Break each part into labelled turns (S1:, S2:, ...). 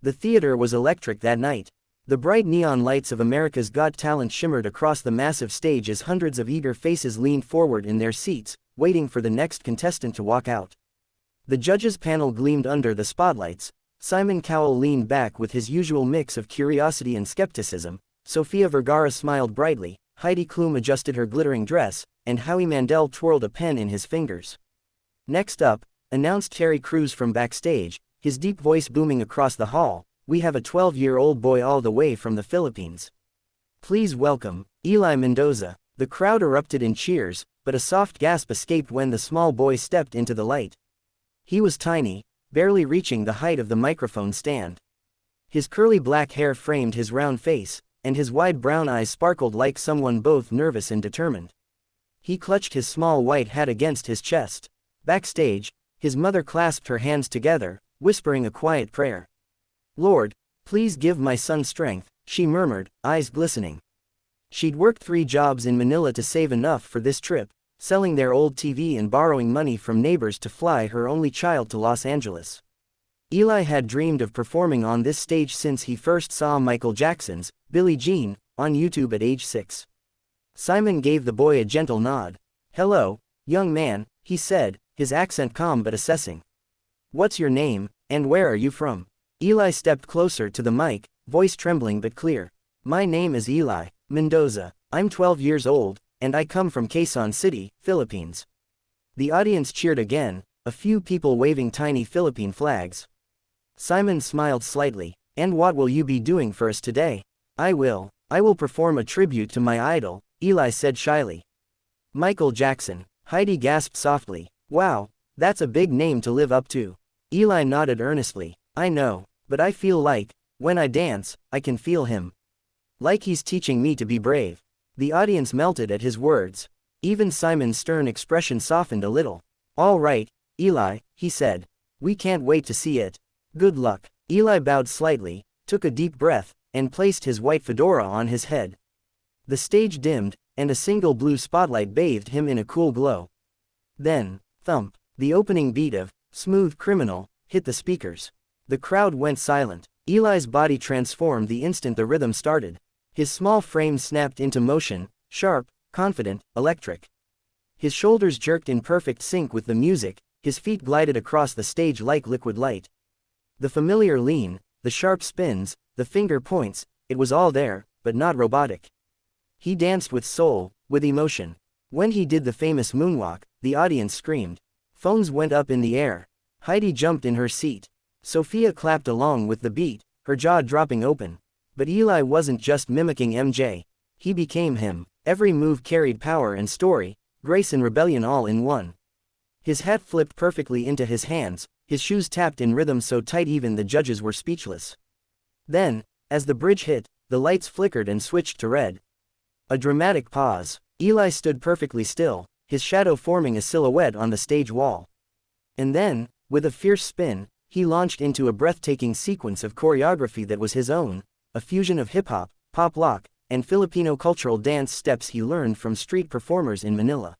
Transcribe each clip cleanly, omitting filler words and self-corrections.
S1: The theater was electric that night. The bright neon lights of America's Got Talent shimmered across the massive stage as hundreds of eager faces leaned forward in their seats, waiting for the next contestant to walk out. The judges' panel gleamed under the spotlights. Simon Cowell leaned back with his usual mix of curiosity and skepticism. Sofia Vergara smiled brightly, Heidi Klum adjusted her glittering dress, and Howie Mandel twirled a pen in his fingers. "Next up," announced Terry Crews from backstage, his deep voice booming across the hall, "we have a 12-year-old boy all the way from the Philippines. Please welcome, Eli Mendoza." The crowd erupted in cheers, but a soft gasp escaped when the small boy stepped into the light. He was tiny, barely reaching the height of the microphone stand. His curly black hair framed his round face, and his wide brown eyes sparkled like someone both nervous and determined. He clutched his small white hat against his chest. Backstage, his mother clasped her hands together, whispering a quiet prayer. "Lord, please give my son strength," she murmured, eyes glistening. She'd worked 3 jobs in Manila to save enough for this trip, selling their old TV and borrowing money from neighbors to fly her only child to Los Angeles. Eli had dreamed of performing on this stage since he first saw Michael Jackson's Billie Jean on YouTube at age 6. Simon gave the boy a gentle nod. "Hello, young man," he said, his accent calm but assessing. "What's your name, and where are you from?" Eli stepped closer to the mic, voice trembling but clear. "My name is Eli Mendoza. I'm 12 years old, and I come from Quezon City, Philippines." The audience cheered again, a few people waving tiny Philippine flags. Simon smiled slightly. "And what will you be doing for us today?" I will perform a tribute to my idol," Eli said shyly. "Michael Jackson." Heidi gasped softly. "Wow, that's a big name to live up to." Eli nodded earnestly. "I know, but I feel like, when I dance, I can feel him. Like he's teaching me to be brave." The audience melted at his words. Even Simon's stern expression softened a little. "All right, Eli," he said. "We can't wait to see it. Good luck." Eli bowed slightly, took a deep breath, and placed his white fedora on his head. The stage dimmed, and a single blue spotlight bathed him in a cool glow. Then, thump, the opening beat of "Smooth Criminal" hit the speakers. The crowd went silent. Eli's body transformed the instant the rhythm started. His small frame snapped into motion, sharp, confident, electric. His shoulders jerked in perfect sync with the music, his feet glided across the stage like liquid light. The familiar lean, the sharp spins, the finger points, it was all there, but not robotic. He danced with soul, with emotion. When he did the famous moonwalk, the audience screamed. Phones went up in the air. Heidi jumped in her seat. Sofia clapped along with the beat, her jaw dropping open. But Eli wasn't just mimicking MJ. He became him. Every move carried power and story, grace and rebellion all in one. His hat flipped perfectly into his hands, his shoes tapped in rhythm so tight even the judges were speechless. Then, as the bridge hit, the lights flickered and switched to red. A dramatic pause. Eli stood perfectly still, his shadow forming a silhouette on the stage wall. And then, with a fierce spin, he launched into a breathtaking sequence of choreography that was his own, a fusion of hip-hop, pop lock, and Filipino cultural dance steps he learned from street performers in Manila.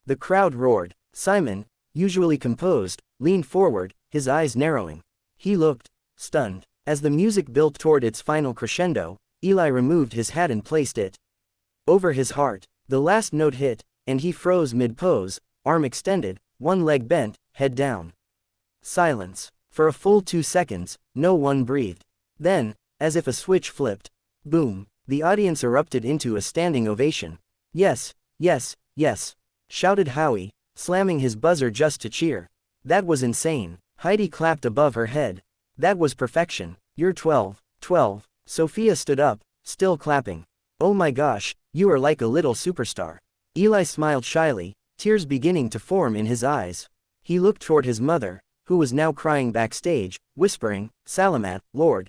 S1: The crowd roared. Simon, usually composed, leaned forward, his eyes narrowing. He looked stunned. As the music built toward its final crescendo, Eli removed his hat and placed it over his heart. The last note hit, and he froze mid-pose, arm extended, one leg bent, head down. Silence. For a full 2 seconds, no one breathed. Then, as if a switch flipped, boom, the audience erupted into a standing ovation. "Yes, yes, yes," shouted Howie, slamming his buzzer just to cheer. "That was insane." Heidi clapped above her head. "That was perfection. You're 12. Sofia stood up, still clapping. "Oh my gosh, you are like a little superstar." Eli smiled shyly, tears beginning to form in his eyes. He looked toward his mother, who was now crying backstage, whispering, "Salamat, Lord."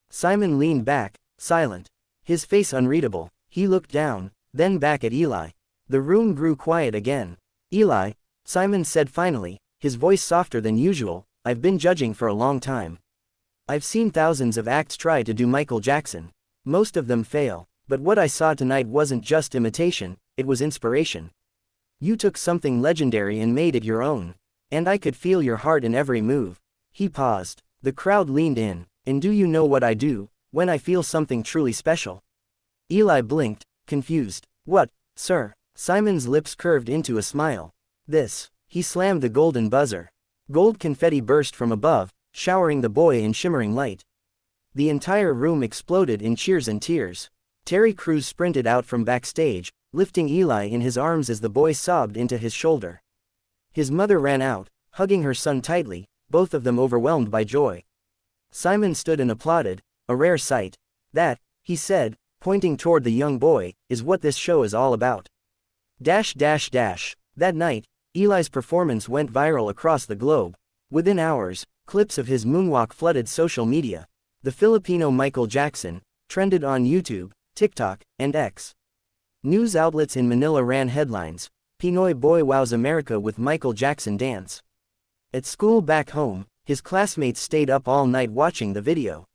S1: Simon leaned back, silent. His face unreadable. He looked down, then back at Eli. The room grew quiet again. "Eli," Simon said finally, his voice softer than usual, "I've been judging for a long time. I've seen thousands of acts try to do Michael Jackson. Most of them fail. But what I saw tonight wasn't just imitation, it was inspiration. You took something legendary and made it your own. And I could feel your heart in every move." He paused. The crowd leaned in. And do you know what I do when I feel something truly special? Eli blinked, confused. What, sir? Simon's lips curved into a smile. This. He slammed the golden buzzer. Gold confetti burst from above, showering the boy in shimmering light. The entire room exploded in cheers and tears. Terry Crews sprinted out from backstage, lifting Eli in his arms as the boy sobbed into his shoulder. His mother ran out, hugging her son tightly, both of them overwhelmed by joy. Simon stood and applauded, a rare sight. That, he said, pointing toward the young boy, is what this show is all about. That night, Eli's performance went viral across the globe. Within hours, clips of his moonwalk flooded social media. The Filipino Michael Jackson trended on YouTube, TikTok, and X. News outlets in Manila ran headlines, Pinoy boy wows America with Michael Jackson dance. At school back home, his classmates stayed up all night watching the video.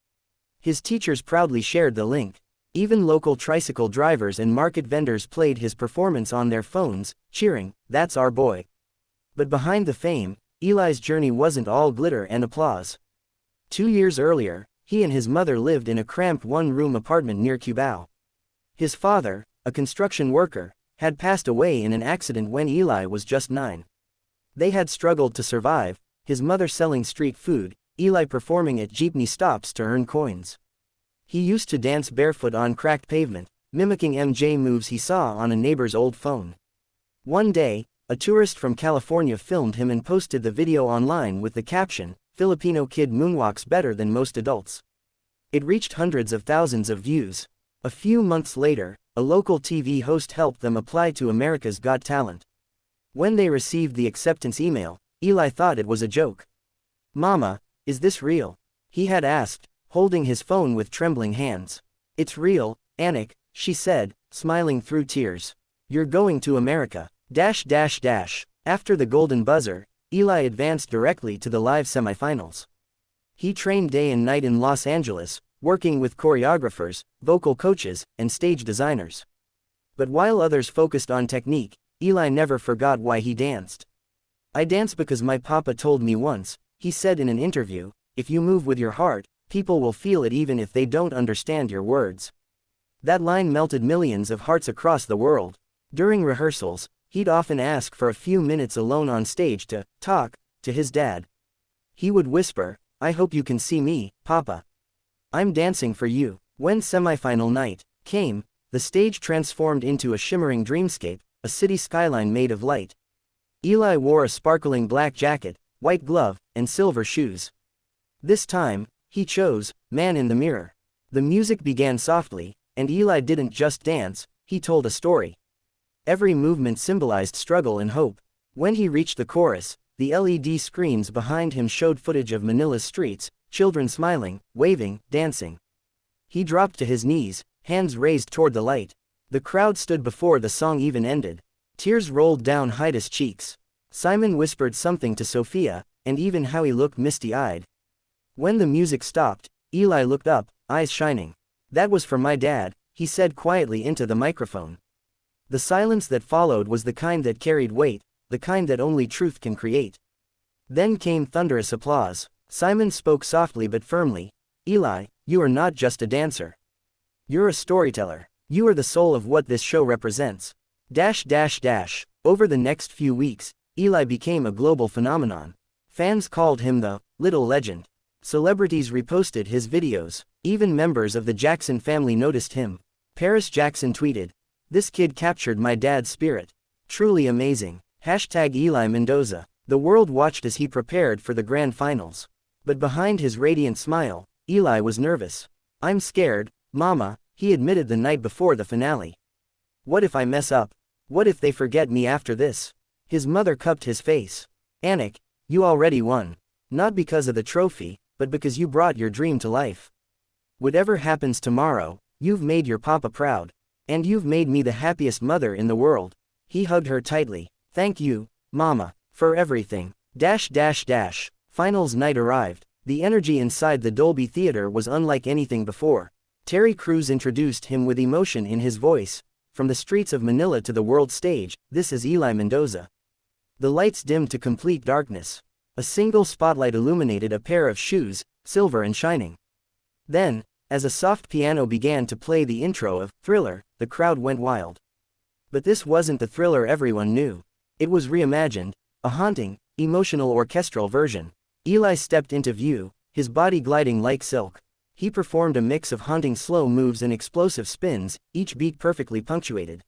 S1: His teachers proudly shared the link. Even local tricycle drivers and market vendors played his performance on their phones, cheering, "That's our boy." But behind the fame, Eli's journey wasn't all glitter and applause. 2 years earlier, he and his mother lived in a cramped one-room apartment near Cubao. His father, a construction worker, had passed away in an accident when Eli was just 9. They had struggled to survive, his mother selling street food, Eli performing at jeepney stops to earn coins. He used to dance barefoot on cracked pavement, mimicking MJ moves he saw on a neighbor's old phone. One day, a tourist from California filmed him and posted the video online with the caption, "Filipino kid moonwalks better than most adults." It reached hundreds of thousands of views. A few months later, a local TV host helped them apply to America's Got Talent. When they received the acceptance email, Eli thought it was a joke. "Mama, is this real?" he had asked, holding his phone with trembling hands. "It's real, Anik," she said, smiling through tears. "You're going to America. After the golden buzzer, Eli advanced directly to the live semifinals. He trained day and night in Los Angeles, working with choreographers, vocal coaches, and stage designers. But while others focused on technique, Eli never forgot why he danced. "I dance because my papa told me once," he said in an interview, "if you move with your heart, people will feel it even if they don't understand your words." That line melted millions of hearts across the world. During rehearsals, he'd often ask for a few minutes alone on stage to talk to his dad. He would whisper, "I hope you can see me, Papa. I'm dancing for you." When semifinal night came, the stage transformed into a shimmering dreamscape, a city skyline made of light. Eli wore a sparkling black jacket, white glove, and silver shoes. This time, he chose "Man in the Mirror." The music began softly, and Eli didn't just dance, he told a story. Every movement symbolized struggle and hope. When he reached the chorus, the LED screens behind him showed footage of Manila's streets, children smiling, waving, dancing. He dropped to his knees, hands raised toward the light. The crowd stood before the song even ended. Tears rolled down Heidi's cheeks. Simon whispered something to Sofia, and even Howie looked misty-eyed. When the music stopped, Eli looked up, eyes shining. "That was for my dad," he said quietly into the microphone. The silence that followed was the kind that carried weight, the kind that only truth can create. Then came thunderous applause. Simon spoke softly but firmly. "Eli, you are not just a dancer. You're a storyteller. You are the soul of what this show represents." Over the next few weeks, Eli became a global phenomenon. Fans called him the "Little Legend." Celebrities reposted his videos. Even members of the Jackson family noticed him. Paris Jackson tweeted, "This kid captured my dad's spirit. Truly amazing. #Eli Mendoza." The world watched as he prepared for the grand finals. But behind his radiant smile, Eli was nervous. "I'm scared, Mama," he admitted the night before the finale. "What if I mess up? What if they forget me after this?" His mother cupped his face. "Anik, you already won. Not because of the trophy, but because you brought your dream to life. Whatever happens tomorrow, you've made your papa proud. And you've made me the happiest mother in the world." He hugged her tightly. "Thank you, Mama, for everything." Finals night arrived. The energy inside the Dolby Theater was unlike anything before. Terry Crews introduced him with emotion in his voice. "From the streets of Manila to the world stage, this is Eli Mendoza." The lights dimmed to complete darkness. A single spotlight illuminated a pair of shoes, silver and shining. Then, as a soft piano began to play the intro of Thriller, the crowd went wild. But this wasn't the Thriller everyone knew. It was reimagined, a haunting, emotional orchestral version. Eli stepped into view, his body gliding like silk. He performed a mix of haunting slow moves and explosive spins, each beat perfectly punctuated.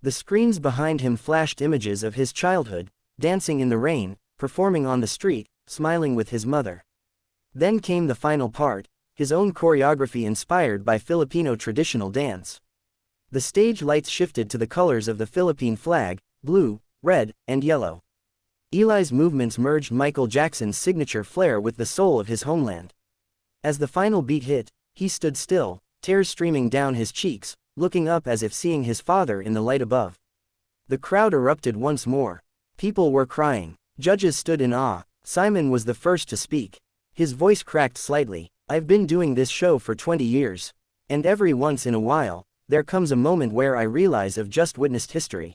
S1: The screens behind him flashed images of his childhood, dancing in the rain, performing on the street, smiling with his mother. Then came the final part, his own choreography inspired by Filipino traditional dance. The stage lights shifted to the colors of the Philippine flag, blue, red, and yellow. Eli's movements merged Michael Jackson's signature flair with the soul of his homeland. As the final beat hit, he stood still, tears streaming down his cheeks, looking up as if seeing his father in the light above. The crowd erupted once more. People were crying. Judges stood in awe. Simon was the first to speak. His voice cracked slightly. I've been doing this show for 20 years. And every once in a while, there comes a moment where I realize I've just witnessed history.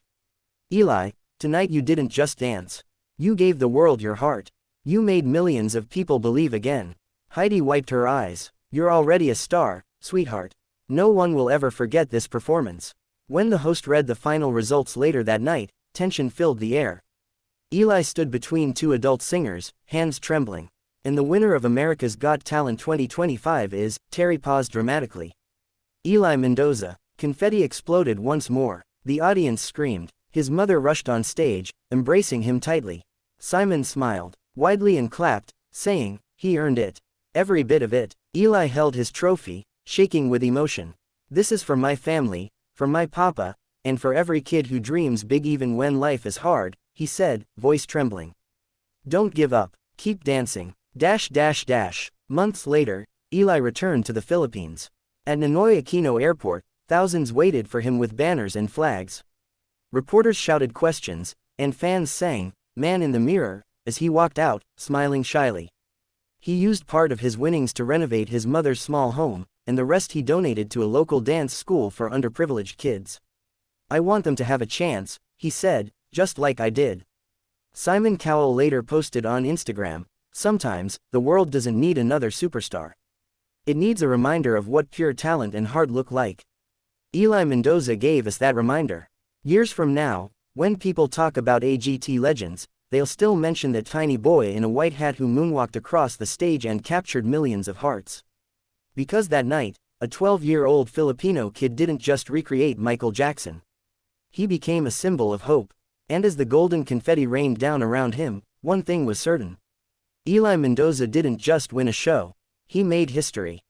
S1: Eli, tonight you didn't just dance. You gave the world your heart. You made millions of people believe again. Heidi wiped her eyes. You're already a star, sweetheart. No one will ever forget this performance. When the host read the final results later that night, tension filled the air. Eli stood between two adult singers, hands trembling. And the winner of America's Got Talent 2025 is, Terry paused dramatically. Eli Mendoza. Confetti exploded once more. The audience screamed. His mother rushed on stage, embracing him tightly. Simon smiled widely and clapped, saying, he earned it. Every bit of it. Eli held his trophy, shaking with emotion. This is for my family, for my papa, and for every kid who dreams big even when life is hard, he said, voice trembling. Don't give up. Keep dancing. Months later, Eli returned to the Philippines. At Ninoy Aquino Airport, thousands waited for him with banners and flags. Reporters shouted questions, and fans sang, Man in the Mirror, as he walked out, smiling shyly. He used part of his winnings to renovate his mother's small home, and the rest he donated to a local dance school for underprivileged kids. I want them to have a chance, he said, just like I did. Simon Cowell later posted on Instagram, sometimes, the world doesn't need another superstar. It needs a reminder of what pure talent and heart look like. Eli Mendoza gave us that reminder. Years from now, when people talk about AGT legends, they'll still mention that tiny boy in a white hat who moonwalked across the stage and captured millions of hearts. Because that night, a 12-year-old Filipino kid didn't just recreate Michael Jackson. He became a symbol of hope. And as the golden confetti rained down around him, one thing was certain. Eli Mendoza didn't just win a show. He made history.